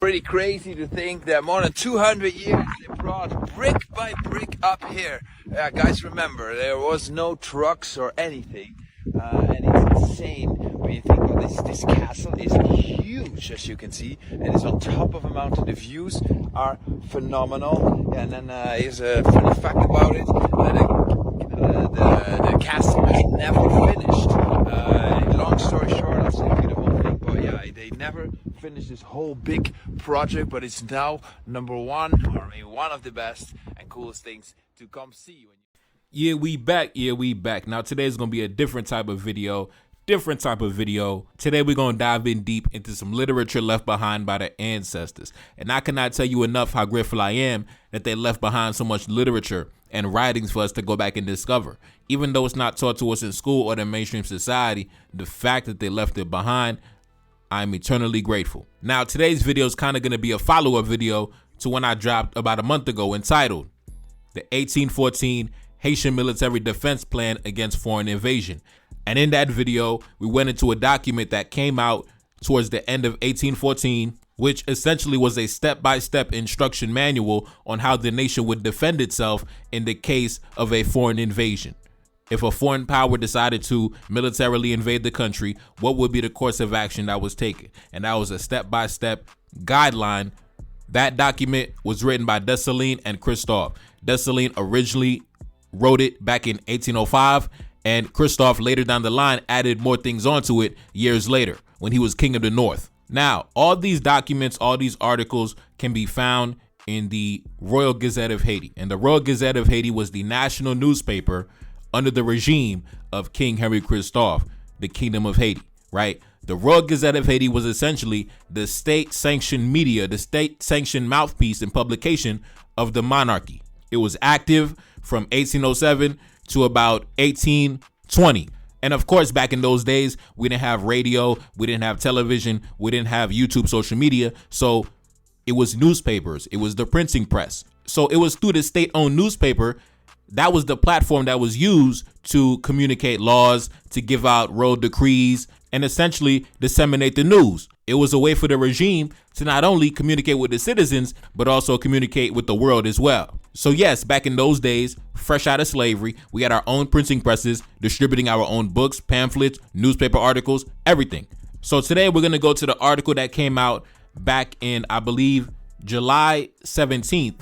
pretty crazy to think that more than 200 years they brought brick by brick up here. Guys, remember, there was no trucks or anything. And it's insane when you think about this. This castle is huge, as you can see, and it's on top of a mountain. The views are phenomenal. And then here's a funny fact about it: the castle is never finished. Long story short, I'll send you the whole thing. But yeah, they never finished this whole big project, but it's now number one, or maybe one of the best and coolest things to come see. Yeah, we back. Now today's gonna be a different type of video. Today we're gonna dive in deep into some literature left behind by the ancestors. And I cannot tell you enough how grateful I am that they left behind so much literature and writings for us to go back and discover. Even though it's not taught to us in school or the mainstream society, the fact that they left it behind, I'm eternally grateful. Now today's video is kind of gonna be a follow-up video to one I dropped about a month ago entitled The 1814 Haitian Military Defense Plan Against Foreign Invasion. And in that video, we went into a document that came out towards the end of 1814, which essentially was a step-by-step instruction manual on how the nation would defend itself in the case of a foreign invasion. If a foreign power decided to militarily invade the country, what would be the course of action that was taken? And that was a step-by-step guideline. That document was written by Dessalines and Christophe. Dessalines originally wrote it back in 1805, and Christophe later down the line added more things onto it years later when he was king of the north. Now, all these documents, all these articles can be found in the Royal Gazette of Haiti. And the Royal Gazette of Haiti was the national newspaper under the regime of King Henri Christophe, the Kingdom of Haiti, right? The Royal Gazette of Haiti was essentially the state-sanctioned media, the state-sanctioned mouthpiece and publication of the monarchy. It was active from 1807 to about 1820. And of course, back in those days, we didn't have radio, we didn't have television, we didn't have YouTube, social media. So it was newspapers, it was the printing press. So it was through the state-owned newspaper that was the platform that was used to communicate laws, to give out royal decrees, and essentially disseminate the news. It was a way for the regime to not only communicate with the citizens, but also communicate with the world as well. So yes, back in those days, fresh out of slavery, we had our own printing presses, distributing our own books, pamphlets, newspaper articles, everything. So today we're gonna go to the article that came out back in, I believe, July 17th,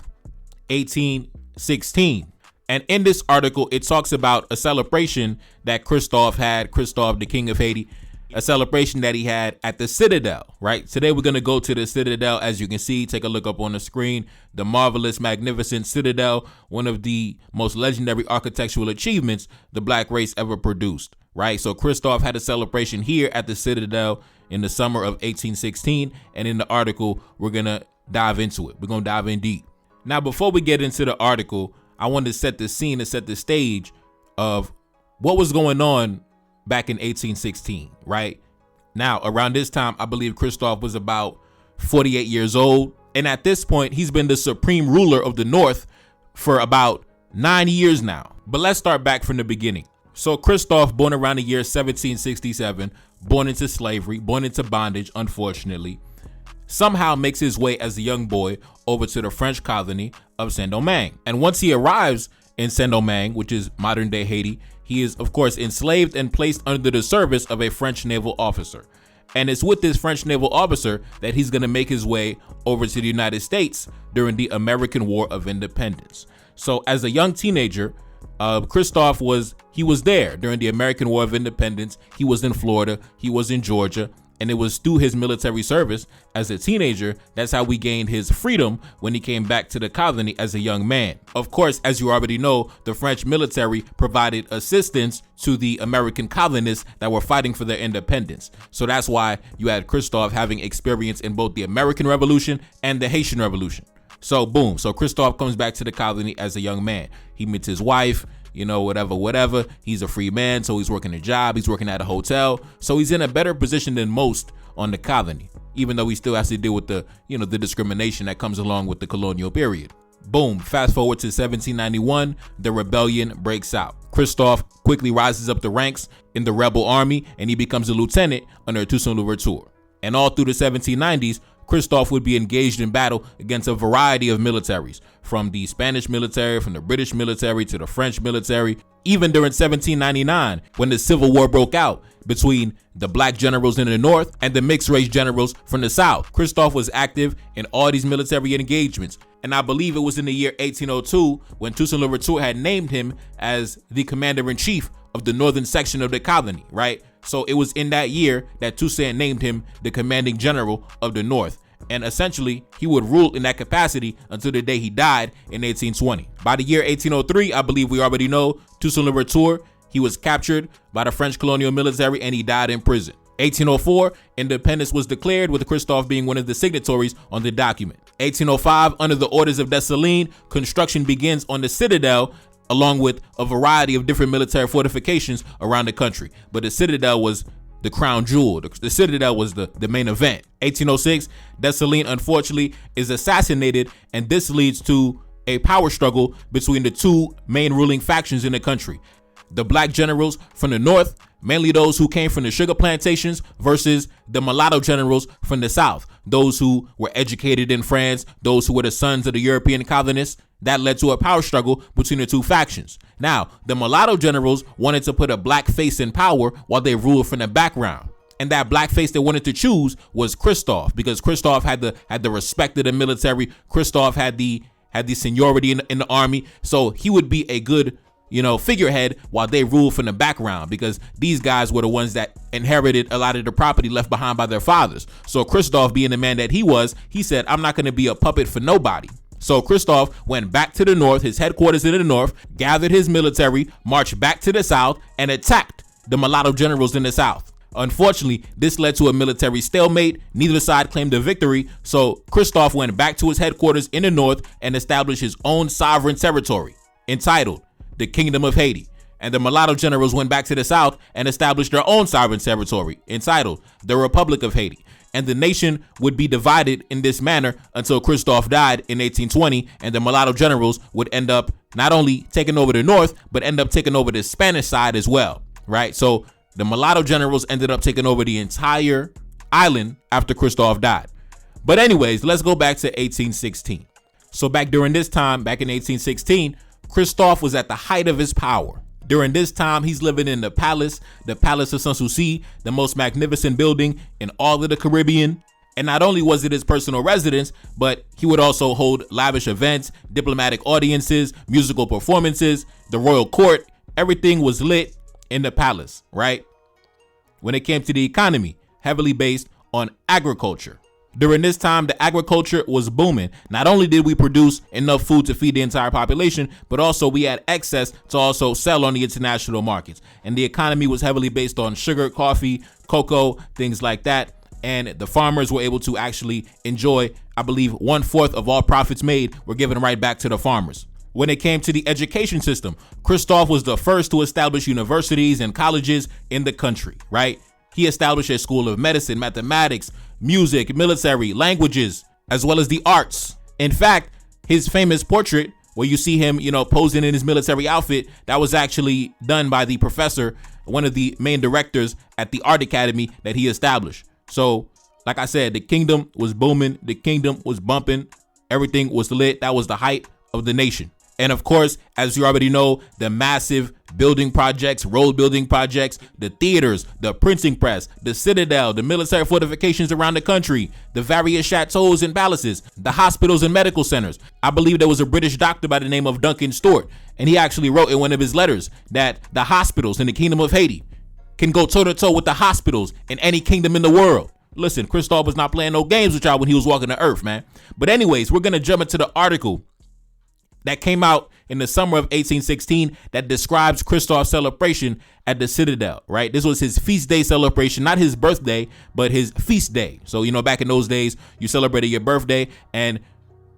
1816. And in this article, it talks about a celebration that Christophe had, Christophe, the King of Haiti, a celebration that he had at the Citadel, right? Today, we're going to go to the Citadel. As you can see, take a look up on the screen, the marvelous, magnificent Citadel, one of the most legendary architectural achievements the black race ever produced, right? So Christophe had a celebration here at the Citadel in the summer of 1816. And in the article, we're going to dive into it. We're going to dive in deep. Now, before we get into the article, I wanted to set the scene and set the stage of what was going on back in 1816, right? Now, around this time, I believe Christophe was about 48 years old. And at this point, he's been the supreme ruler of the North for about 9 years now. But let's start back from the beginning. So Christophe, born around the year 1767, born into slavery, born into bondage, unfortunately, somehow makes his way as a young boy over to the French colony of Saint-Domingue. And once he arrives in Saint-Domingue, which is modern day Haiti, he is of course enslaved and placed under the service of a French naval officer. And it's with this French naval officer that he's gonna make his way over to the United States during the American War of Independence. So as a young teenager, Christophe was there during the American War of Independence. He was in Florida, he was in Georgia, and it was through his military service as a teenager, that's how we gained his freedom when he came back to the colony as a young man. Of course, as you already know, the French military provided assistance to the American colonists that were fighting for their independence. So that's why you had Christophe having experience in both the American Revolution and the Haitian Revolution. So boom, so Christophe comes back to the colony as a young man. He meets his wife, whatever. He's a free man, so he's working a job, he's working at a hotel. So he's in a better position than most on the colony, even though he still has to deal with the discrimination that comes along with the colonial period. Boom, fast forward to 1791, the rebellion breaks out. Christophe quickly rises up the ranks in the rebel army, and he becomes a lieutenant under Toussaint Louverture. And all through the 1790s, Christophe would be engaged in battle against a variety of militaries, from the Spanish military, from the British military to the French military. Even during 1799, when the Civil War broke out between the black generals in the north and the mixed race generals from the south, Christophe was active in all these military engagements. And I believe it was in the year 1802 when Toussaint Louverture had named him as the commander-in-chief of the northern section of the colony, right? So it was in that year that Toussaint named him the commanding general of the north. And essentially, he would rule in that capacity until the day he died in 1820. By the year 1803, I believe we already know, Toussaint Louverture, he was captured by the French colonial military and he died in prison. 1804, independence was declared, with Christophe being one of the signatories on the document. 1805, under the orders of Dessalines, construction begins on the Citadel, along with a variety of different military fortifications around the country. But the Citadel was the crown jewel. The Citadel was the main event. 1806, Dessalines unfortunately is assassinated, and this leads to a power struggle between the two main ruling factions in the country. The black generals from the north, mainly those who came from the sugar plantations, versus the mulatto generals from the south, those who were educated in France, those who were the sons of the European colonists. That led to a power struggle between the two factions. Now, the mulatto generals wanted to put a black face in power while they ruled from the background. And that black face they wanted to choose was Christophe, because Christophe had the respect of the military. Christophe had the seniority in the army. So he would be a good, figurehead while they ruled from the background, because these guys were the ones that inherited a lot of the property left behind by their fathers. So Christophe, being the man that he said, I'm not going to be a puppet for nobody. So Christophe went back to the north, his headquarters in the north, gathered his military, marched back to the south, and attacked the mulatto generals in the south. Unfortunately, this led to a military stalemate. Neither side claimed a victory, so Christophe went back to his headquarters in the north and established his own sovereign territory, entitled the Kingdom of Haiti. And the mulatto generals went back to the south and established their own sovereign territory, entitled the Republic of Haiti. And the nation would be divided in this manner until Christophe died in 1820, and the mulatto generals would end up not only taking over the north, but end up taking over the Spanish side as well, right? So the mulatto generals ended up taking over the entire island after Christophe died. But anyways, let's go back to 1816. So back during this time, back in 1816, Christophe was at the height of his power. During this time, he's living in the palace of Sanssouci, the most magnificent building in all of the Caribbean. And not only was it his personal residence, but he would also hold lavish events, diplomatic audiences, musical performances, the royal court. Everything was lit in the palace, right? When it came to the economy, heavily based on agriculture. During this time, the agriculture was booming. Not only did we produce enough food to feed the entire population, but also we had excess to also sell on the international markets. And the economy was heavily based on sugar, coffee, cocoa, things like that. And the farmers were able to actually enjoy, I believe, 1/4 of all profits made were given right back to the farmers. When it came to the education system, Christophe was the first to establish universities and colleges in the country, right? He established a school of medicine, mathematics, music, military, languages, as well as the arts. In fact, his famous portrait, where you see him, posing in his military outfit, that was actually done by the professor, one of the main directors at the art academy that he established. So, like I said, the kingdom was booming, the kingdom was bumping, everything was lit. That was the height of the nation. And of course, as you already know, the massive building projects, road building projects, the theaters, the printing press, the Citadel, the military fortifications around the country, the various chateaus and palaces, the hospitals and medical centers. I believe there was a British doctor by the name of Duncan Stewart, and he actually wrote in one of his letters that the hospitals in the Kingdom of Haiti can go toe-to-toe with the hospitals in any kingdom in the world. Listen, Christophe was not playing no games with y'all when he was walking the earth, man. But anyways, we're going to jump into the article that came out in the summer of 1816 that describes Christophe's celebration at the Citadel, right? This was his feast day celebration, not his birthday, but his feast day. So, back in those days, you celebrated your birthday, and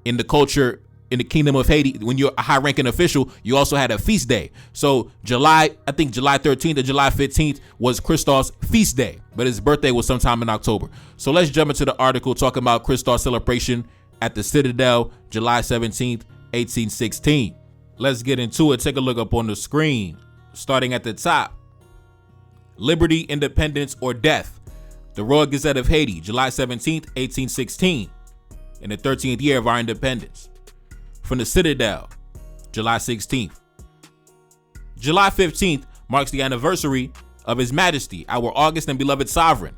in the culture, in the Kingdom of Haiti, when you're a high-ranking official, you also had a feast day. So July 13th or July 15th was Christophe's feast day, but his birthday was sometime in October. So let's jump into the article talking about Christophe's celebration at the Citadel, July 17th, 1816. Let's get into it. Take a look up on the screen. Starting at the top. Liberty, independence, or death. The Royal Gazette of Haiti, July 17th, 1816, in the 13th year of our independence. From the Citadel, July 16th. July 15th marks the anniversary of His Majesty, our august and beloved sovereign.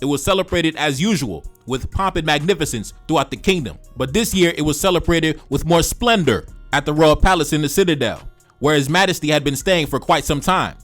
It was celebrated as usual with pomp and magnificence throughout the kingdom, but this year it was celebrated with more splendor at the Royal Palace in the Citadel, where His Majesty had been staying for quite some time.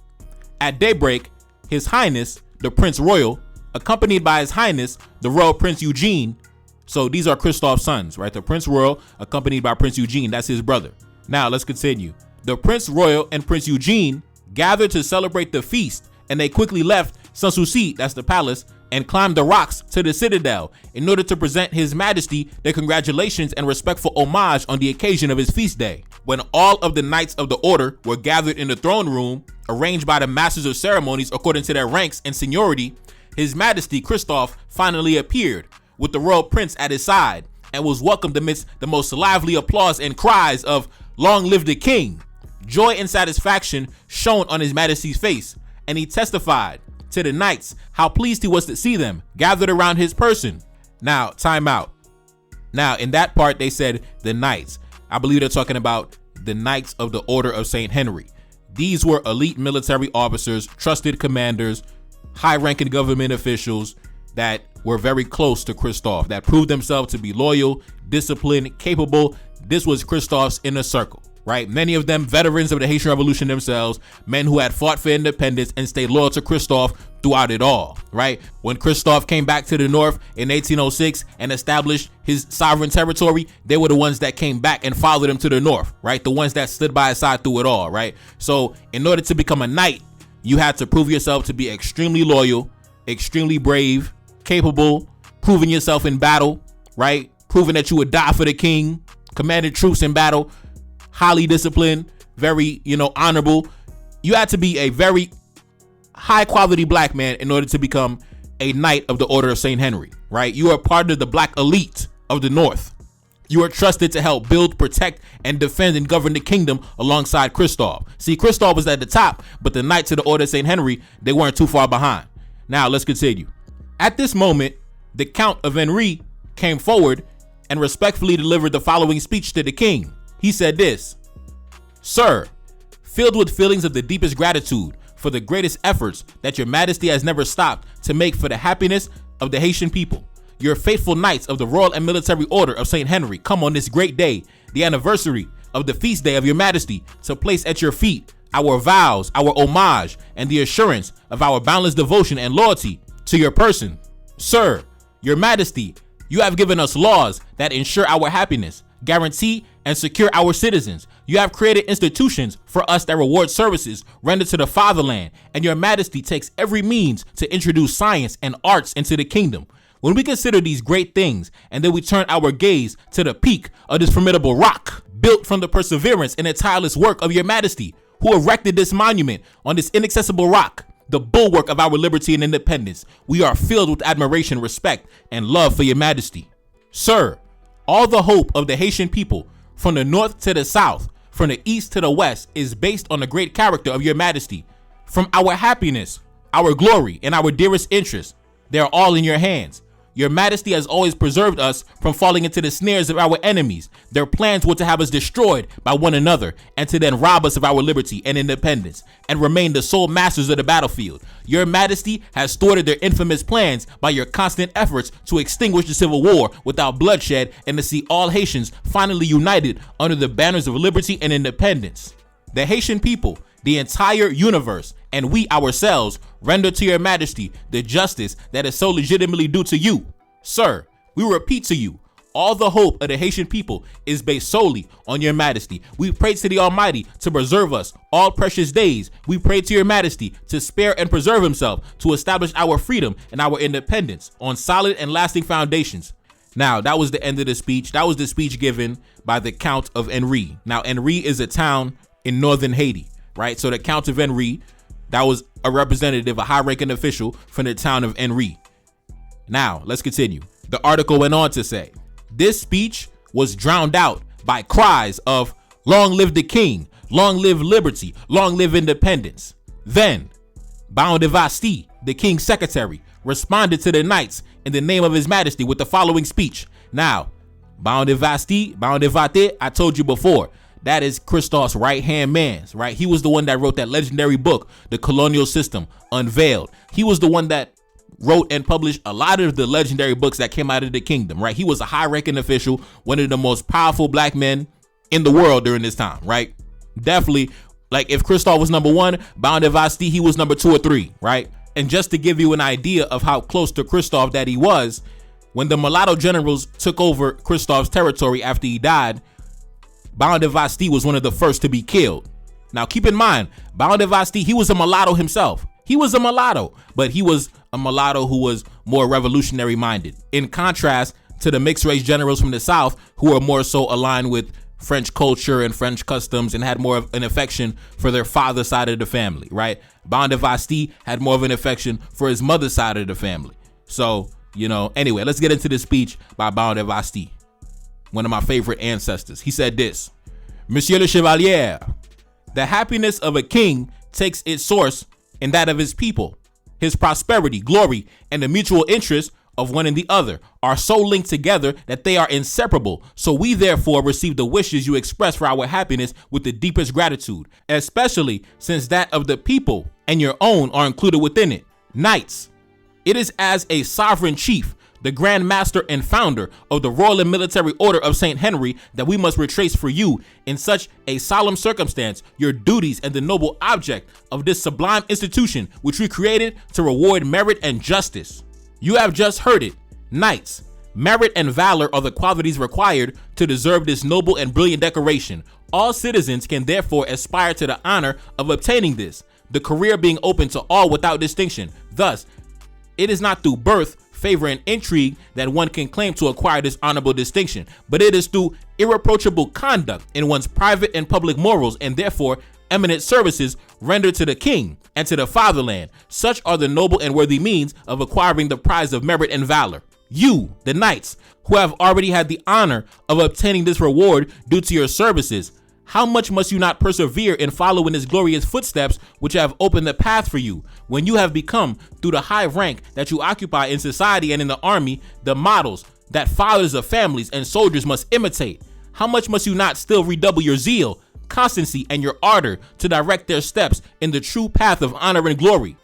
At daybreak, His Highness, the Prince Royal, accompanied by His Highness, the Royal Prince Eugene. So these are Christophe's sons, right? The Prince Royal accompanied by Prince Eugene, that's his brother. Now let's continue. The Prince Royal and Prince Eugene gathered to celebrate the feast, and they quickly left Sanssouci, that's the palace, and climbed the rocks to the Citadel in order to present His Majesty their congratulations and respectful homage on the occasion of his feast day. When all of the knights of the order were gathered in the throne room, arranged by the masters of ceremonies according to their ranks and seniority, His Majesty Christophe finally appeared with the royal prince at his side and was welcomed amidst the most lively applause and cries of "Long live the king!" Joy and satisfaction shone on His Majesty's face, and he testified to the knights how pleased he was to see them gathered around his person. Now, time out. Now, in that part, they said the knights. I believe they're talking about the Knights of the Order of St. Henri. These were elite military officers, trusted commanders, high-ranking government officials that were very close to Christophe, that proved themselves to be loyal, disciplined, capable. This was Christophe's inner circle, right? Many of them veterans of the Haitian Revolution themselves, men who had fought for independence and stayed loyal to Christophe throughout it all, right? When Christophe came back to the north in 1806 and established his sovereign territory, they were the ones that came back and followed him to the north, right? The ones that stood by his side through it all, right? So in order to become a knight, you had to prove yourself to be extremely loyal, extremely brave, capable, proving yourself in battle, right? Proving that you would die for the king, commanded troops in battle, highly disciplined, very, honorable. You had to be a very high quality black man in order to become a knight of the Order of St. Henri, right? You are part of the black elite of the North. You are trusted to help build, protect, and defend and govern the kingdom alongside Christophe. See, Christophe was at the top, but the Knights of the Order of St. Henri, they weren't too far behind. Now, let's continue. At this moment, the Count of Henri came forward and respectfully delivered the following speech to the king. He said this: "Sir, filled with feelings of the deepest gratitude for the greatest efforts that your Majesty has never stopped to make for the happiness of the Haitian people, your faithful knights of the Royal and Military Order of St. Henri come on this great day, the anniversary of the feast day of your Majesty, to place at your feet our vows, our homage, and the assurance of our boundless devotion and loyalty to your person. Sir, your Majesty, you have given us laws that ensure our happiness, guarantee and secure our citizens. You have created institutions for us that reward services rendered to the fatherland, and your Majesty takes every means to introduce science and arts into the kingdom. When we consider these great things, and then we turn our gaze to the peak of this formidable rock, built from the perseverance and the tireless work of your Majesty, who erected this monument on this inaccessible rock, the bulwark of our liberty and independence, we are filled with admiration, respect, and love for your Majesty. Sir, all the hope of the Haitian people, from the north to the south, from the east to the west, is based on the great character of your Majesty. From our happiness, our glory, and our dearest interests, they are all in your hands. Your Majesty has always preserved us from falling into the snares of our enemies. Their plans were to have us destroyed by one another and to then rob us of our liberty and independence and remain the sole masters of the battlefield. Your Majesty has thwarted their infamous plans by your constant efforts to extinguish the civil war without bloodshed and to see all Haitians finally united under the banners of liberty and independence. The Haitian people, the entire universe, and we ourselves render to your Majesty the justice that is so legitimately due to you. Sir, we repeat to you, all the hope of the Haitian people is based solely on your Majesty. We pray to the Almighty to preserve us all precious days. We pray to your Majesty to spare and preserve himself, to establish our freedom and our independence on solid and lasting foundations." Now, that was the end of the speech. That was the speech given by the Count of Henri. Now, Henri is a town in northern Haiti, right? So the Count of Henri, that was a representative, a high-ranking official from the town of Henri. Now, let's continue. The article went on to say, this speech was drowned out by cries of "Long live the king, long live liberty, long live independence." Then, Biography, the king's secretary, responded to the knights in the name of His Majesty with the following speech. Now, Biography, I told you before, that is Christophe's right-hand man, right? He was the one that wrote that legendary book, The Colonial System Unveiled. He was the one that wrote and published a lot of the legendary books that came out of the kingdom, right? He was a high-ranking official, one of the most powerful black men in the world during this time, right? Definitely, like if Christophe was number one, Biography, he was number 2 or 3, right? And just to give you an idea of how close to Christophe that he was, when the mulatto generals took over Christophe's territory after he died, Biography was one of the first to be killed. Now keep in mind, Biography, he was a mulatto himself. He was a mulatto, but he was a mulatto who was more revolutionary minded. In contrast to the mixed race generals from the South, who are more so aligned with French culture and French customs and had more of an affection for their father's side of the family, right? Biography had more of an affection for his mother's side of the family. So, anyway, let's get into this speech by Biography, one of my favorite ancestors. He said this: Monsieur le Chevalier, the happiness of a king takes its source in that of his people. His prosperity, glory, and the mutual interest of one and the other are so linked together that they are inseparable. So we therefore receive the wishes you express for our happiness with the deepest gratitude, especially since that of the people and your own are included within it. Knights, it is as a sovereign chief, the Grand Master and founder of the Royal and Military Order of St. Henri, that we must retrace for you in such a solemn circumstance your duties and the noble object of this sublime institution which we created to reward merit and justice. You have just heard it. Knights, merit and valor are the qualities required to deserve this noble and brilliant decoration. All citizens can therefore aspire to the honor of obtaining this, the career being open to all without distinction. Thus, it is not through birth, favor, and intrigue that one can claim to acquire this honorable distinction, but it is through irreproachable conduct in one's private and public morals, and therefore eminent services rendered to the king and to the fatherland. Such are the noble and worthy means of acquiring the prize of merit and valor. You, the knights, who have already had the honor of obtaining this reward due to your services, how much must you not persevere in following his glorious footsteps, which have opened the path for you, when you have become, through the high rank that you occupy in society and in the army, the models that fathers of families and soldiers must imitate? How much must you not still redouble your zeal, constancy, and your ardor to direct their steps in the true path of honor and glory?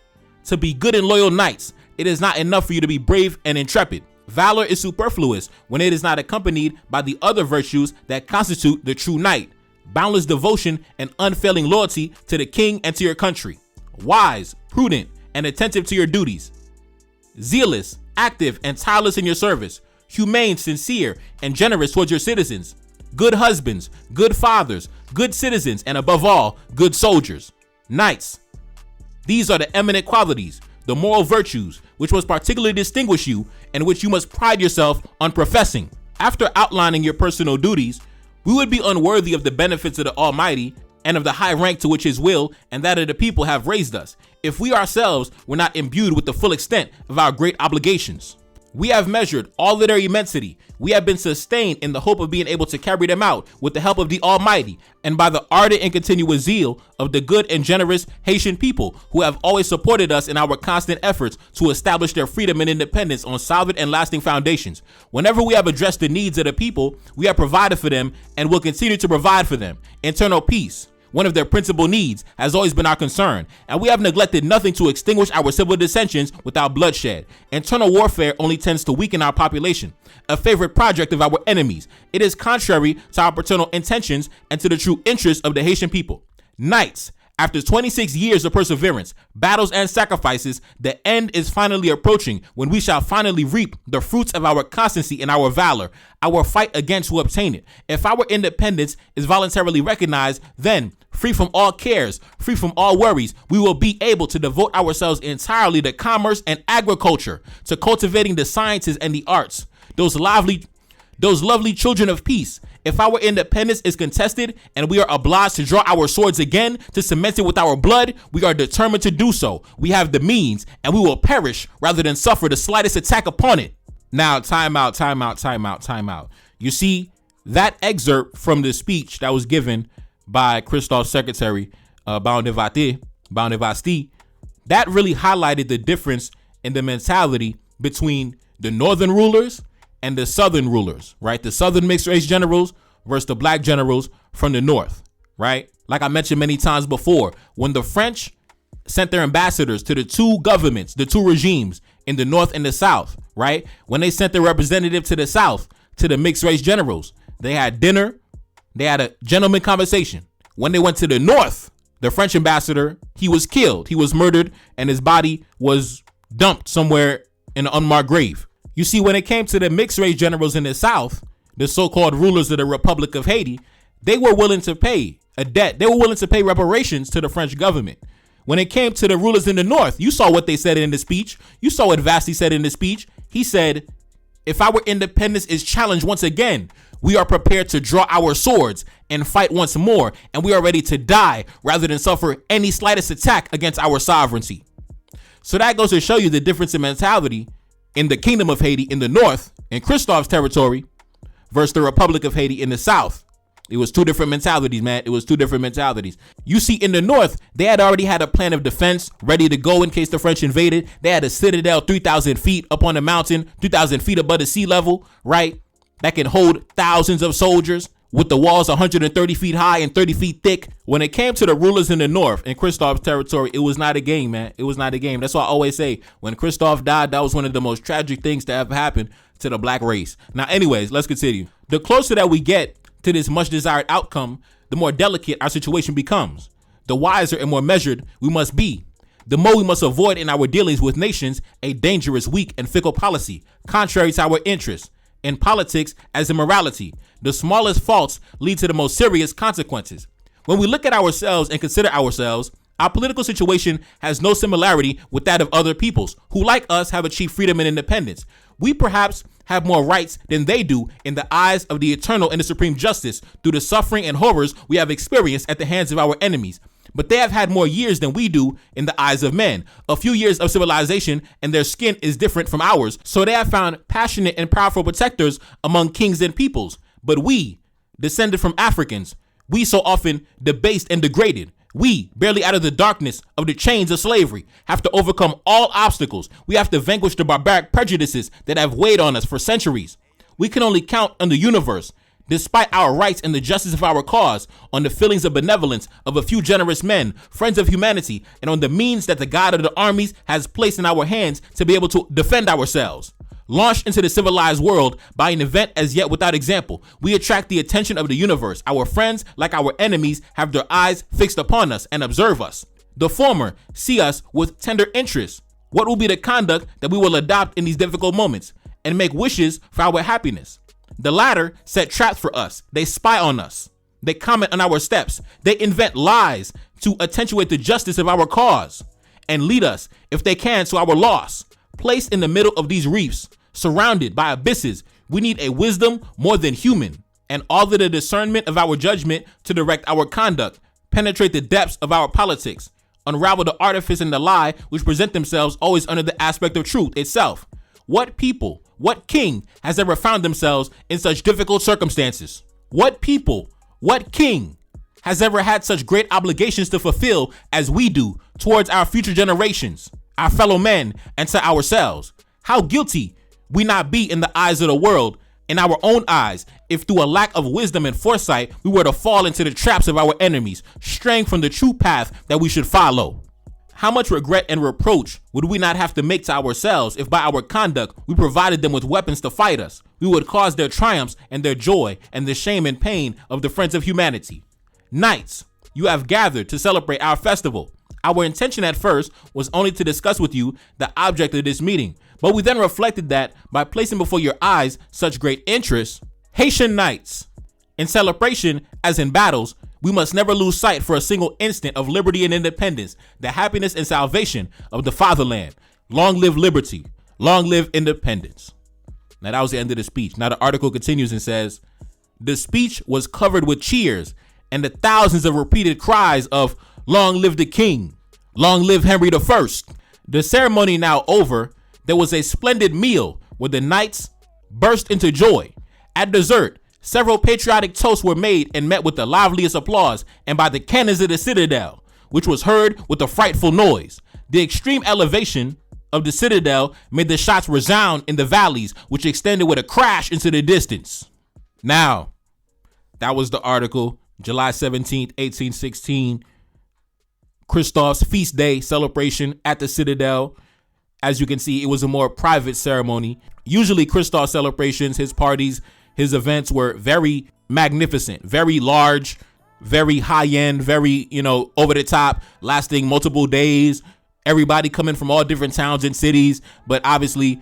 To be good and loyal knights, it is not enough for you to be brave and intrepid. Valor is superfluous when it is not accompanied by the other virtues that constitute the true knight: boundless devotion and unfailing loyalty to the king and to your country, wise, prudent, and attentive to your duties, zealous, active, and tireless in your service, humane, sincere, and generous towards your citizens, good husbands, good fathers, good citizens, and above all, good soldiers. Knights, these are the eminent qualities, the moral virtues, which must particularly distinguish you and which you must pride yourself on professing. After outlining your personal duties, we would be unworthy of the benefits of the Almighty and of the high rank to which His will and that of the people have raised us, if we ourselves were not imbued with the full extent of our great obligations. We have measured all of their immensity. We have been sustained in the hope of being able to carry them out with the help of the Almighty and by the ardent and continuous zeal of the good and generous Haitian people, who have always supported us in our constant efforts to establish their freedom and independence on solid and lasting foundations. Whenever we have addressed the needs of the people, we have provided for them and will continue to provide for them. Internal peace, one of their principal needs, has always been our concern, and we have neglected nothing to extinguish our civil dissensions without bloodshed. Internal warfare only tends to weaken our population, a favorite project of our enemies. It is contrary to our paternal intentions and to the true interests of the Haitian people. Knights, after 26 years of perseverance, battles, and sacrifices, the end is finally approaching, when we shall finally reap the fruits of our constancy and our valor, our fight against who obtain it. If our independence is voluntarily recognized, then, free from all cares, free from all worries, we will be able to devote ourselves entirely to commerce and agriculture, to cultivating the sciences and the arts, those lovely children of peace. If our independence is contested and we are obliged to draw our swords again to cement it with our blood, we are determined to do so. We have the means, and we will perish rather than suffer the slightest attack upon it. Now, time out. You see, that excerpt from the speech that was given by Christophe's secretary, Biography, that really highlighted the difference in the mentality between the northern rulers and the southern rulers, right? The southern mixed race generals versus the black generals from the north, right? Like I mentioned many times before, when the French sent their ambassadors to the two governments, the two regimes in the north and the south, right? When they sent their representative to the south, to the mixed race generals, they had dinner, they had a gentleman conversation. When they went to the north, the French ambassador, he was killed, he was murdered, and his body was dumped somewhere in an unmarked grave. You see, when it came to the mixed race generals in the south, the so-called rulers of the Republic of Haiti, they were willing to pay a debt. They were willing to pay reparations to the French government. When it came to the rulers in the north, you saw what they said in the speech. You saw what Vasti said in the speech. He said, if our independence is challenged once again, we are prepared to draw our swords and fight once more, and we are ready to die rather than suffer any slightest attack against our sovereignty. So that goes to show you the difference in mentality in the Kingdom of Haiti in the north, in Christophe's territory, versus the Republic of Haiti in the south. It was two different mentalities, man. It was two different mentalities. You see, in the north, they had already had a plan of defense ready to go in case the French invaded. They had a citadel 3,000 feet up on the mountain, 2,000 feet above the sea level, right? That can hold thousands of soldiers with the walls 130 feet high and 30 feet thick. When it came to the rulers in the north, in Christophe's territory, it was not a game, man. It was not a game. That's why I always say, when Christophe died, that was one of the most tragic things to ever happen to the black race. Now, anyways, let's continue. The closer that we get to this much desired outcome, the more delicate our situation becomes. The wiser and more measured we must be. The more we must avoid in our dealings with nations a dangerous, weak, and fickle policy, contrary to our interests. In politics, as in morality, the smallest faults lead to the most serious consequences. When we look at ourselves and consider ourselves, our political situation has no similarity with that of other peoples who, like us, have achieved freedom and independence. We perhaps have more rights than they do in the eyes of the eternal and the supreme justice through the suffering and horrors we have experienced at the hands of our enemies. But they have had more years than we do in the eyes of men. A few years of civilization and their skin is different from ours. So they have found passionate and powerful protectors among kings and peoples. But we, descended from Africans, we so often debased and degraded. We, barely out of the darkness of the chains of slavery, have to overcome all obstacles. We have to vanquish the barbaric prejudices that have weighed on us for centuries. We can only count on the universe, despite our rights and the justice of our cause, on the feelings of benevolence of a few generous men, friends of humanity, and on the means that the God of the armies has placed in our hands to be able to defend ourselves. Launched into the civilized world by an event as yet without example, we attract the attention of the universe. Our friends, like our enemies, have their eyes fixed upon us and observe us. The former see us with tender interest. What will be the conduct that we will adopt in these difficult moments and make wishes for our happiness? The latter set traps for us. They spy on us. They comment on our steps. They invent lies to accentuate the justice of our cause and lead us, if they can, to our loss. Placed in the middle of these reefs, surrounded by abysses, we need a wisdom more than human, and all of the discernment of our judgment to direct our conduct, penetrate the depths of our politics, unravel the artifice and the lie which present themselves always under the aspect of truth itself. What people, what king has ever found themselves in such difficult circumstances? What people, what king has ever had such great obligations to fulfill as we do towards our future generations, our fellow men, and to ourselves? How guilty we not be in the eyes of the world, in our own eyes, if through a lack of wisdom and foresight we were to fall into the traps of our enemies, straying from the true path that we should follow. How much regret and reproach would we not have to make to ourselves if by our conduct we provided them with weapons to fight us? We would cause their triumphs and their joy and the shame and pain of the friends of humanity. Knights, you have gathered to celebrate our festival. Our intention at first was only to discuss with you the object of this meeting, but we then reflected that by placing before your eyes such great interest, Haitian knights, in celebration as in battles, we must never lose sight for a single instant of liberty and independence, the happiness and salvation of the fatherland. Long live liberty, long live independence. Now that was the end of the speech. Now the article continues and says, the speech was covered with cheers and the thousands of repeated cries of long live the king, long live Henri I. The ceremony now over, there was a splendid meal where the knights burst into joy. At dessert, several patriotic toasts were made and met with the liveliest applause and by the cannons of the Citadel, which was heard with a frightful noise. The extreme elevation of the Citadel made the shots resound in the valleys, which extended with a crash into the distance. Now, that was the article, July 17th, 1816, Christophe's feast day celebration at the Citadel. As you can see, it was a more private ceremony. Usually Christophe's celebrations, his parties, his events were very magnificent, very large, very high end, very, over the top, lasting multiple days. Everybody coming from all different towns and cities. But obviously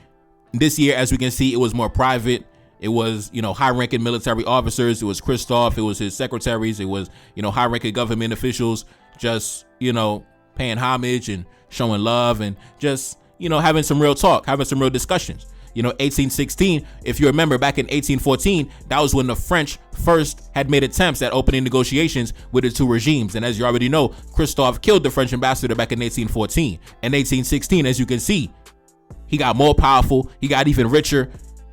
this year, as we can see, it was more private. It was, high ranking military officers. It was Christophe. It was his secretaries. It was, high ranking government officials just, paying homage and showing love and just, having some real talk, having some real discussions. 1816, if you remember back in 1814, that was when the French first had made attempts at opening negotiations with the two regimes. And as you already know, Christophe killed the French ambassador back in 1814. In 1816, as you can see, he got more powerful. He got even richer.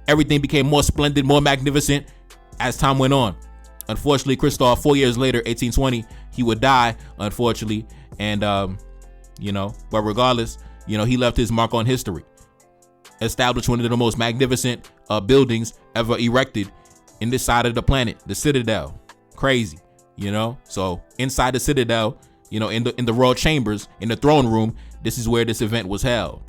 Everything became more splendid, more magnificent as time went on. Unfortunately, Christophe, 4 years later, 1820, he would die, unfortunately. And, but regardless, he left his mark on history. Established one of the most magnificent buildings ever erected in this side of the planet, the Citadel. Crazy, So inside the Citadel, in the royal chambers, in the throne room, this is where this event was held.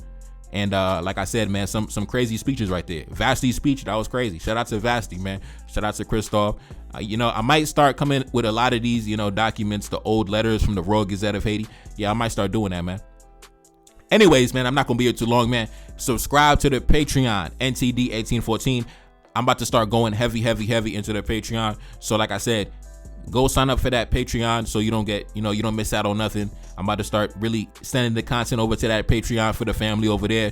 And like I said, man, some crazy speeches right there. Vasty's speech, that was crazy. Shout out to Vasty, man. Shout out to Christophe. I might start coming with a lot of these, documents, the old letters from the Royal Gazette of Haiti. Yeah, I might start doing that, man. Anyways, man, I'm not going to be here too long, man. Subscribe to the Patreon, NTD 1814. I'm about to start going heavy into the Patreon. So like I said, go sign up for that Patreon so you don't get, you don't miss out on nothing. I'm about to start really sending the content over to that Patreon for the family over there,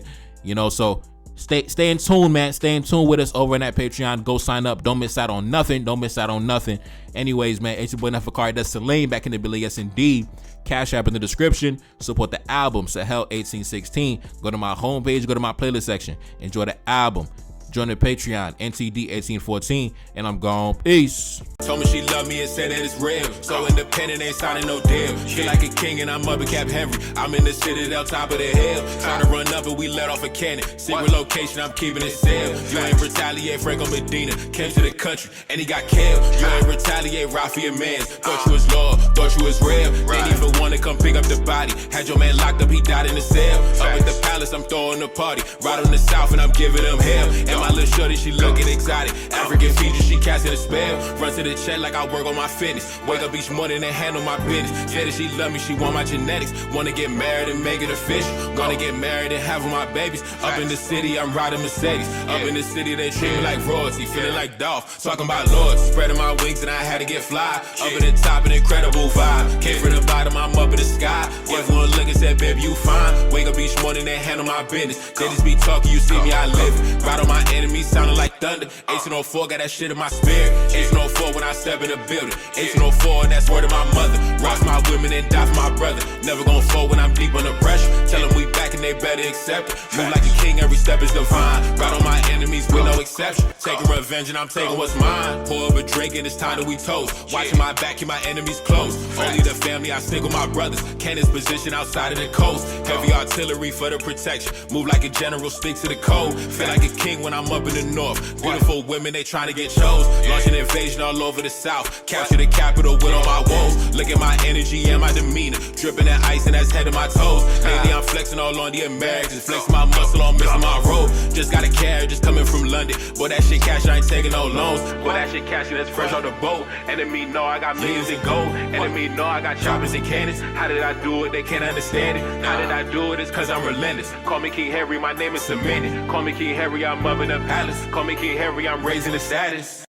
so stay in tune, man. Stay in tune with us over in that Patreon. Go sign up. Don't miss out on nothing. Anyways, man, it's your boy Nefakari. That's Celine back in the Billy. Yes, indeed. Cash App in the description. Support the album, Sahel 1816. Go to my homepage. Go to my playlist section. Enjoy the album. Join the Patreon, NTD 1814, and I'm gone. Peace. Told me she loved me and said that it's real. So independent, ain't signing no deal. Feel like a king and I'm up at Cap Henri. I'm in the Citadel, top of the hill. Trying to run up but we let off a cannon. Secret location, I'm keeping it sealed. You ain't retaliate, Franco Medina. Came to the country and he got killed. You ain't retaliate, Rafi and Mans. Thought you was law, thought you was real. Didn't even want to come pick up the body. Had your man locked up, he died in the cell. Up at the palace, I'm throwing the party. Right on the south and I'm giving them hell. And my little shorty, she looking exotic. African features, she casting a spell. Run to the check like I work on my fitness. Wake up each morning and handle my business. Said that she love me, she want my genetics. Wanna get married and make it official. Wanna get married and have my babies. Up in the city, I'm riding Mercedes. Up in the city, they treat me like royalty. Feeling like Dolph, talking about lords. Spreading my wings and I had to get fly. Up in the top, an incredible vibe. Came from the bottom, I'm up in the sky. Gave one look and said, baby, you fine. Wake up each morning and handle my business. They just be talking, you see me, I live it. Ride on my enemies, sounding like thunder. 1804, got that shit in my spirit. 1804 when I step in the building. 1804, that's word of my mother. Rock my women and die for my brother. Never gon' fall when I'm deep under pressure. Tell them we back and they better accept it. Move like a king, every step is divine. Ride on my enemies with no exception. Taking revenge and I'm taking what's mine. Pour up a drink and it's time that we toast. Watching my back, keep my enemies close. Only the family, I stick with my brothers. Cannon's position outside of the coast. Heavy artillery for the protection. Move like a general, stick to the code. Feel like a king when I'm up in the north. Beautiful women, they trying to get chose. Launch an invasion all over the south. Capture the capital with all my woes. Look at my energy and my demeanor. Dripping that ice and that's head to my toes. Lately I'm flexing all on the Americans. Flexing my muscle on missing my road. Just got a carriage just coming from London. Boy, that shit cash, I ain't taking no loans. Boy, that shit cash, that's fresh on the boat. Enemy know I got millions in gold. Enemy know I got choppers and cannons. How did I do it? They can't understand it. How did I do it? It's cause I'm relentless. Call me King Henri, my name is cemented. Call me King Henri, I'm up in the palace. Call me King Henri, I'm raising the status.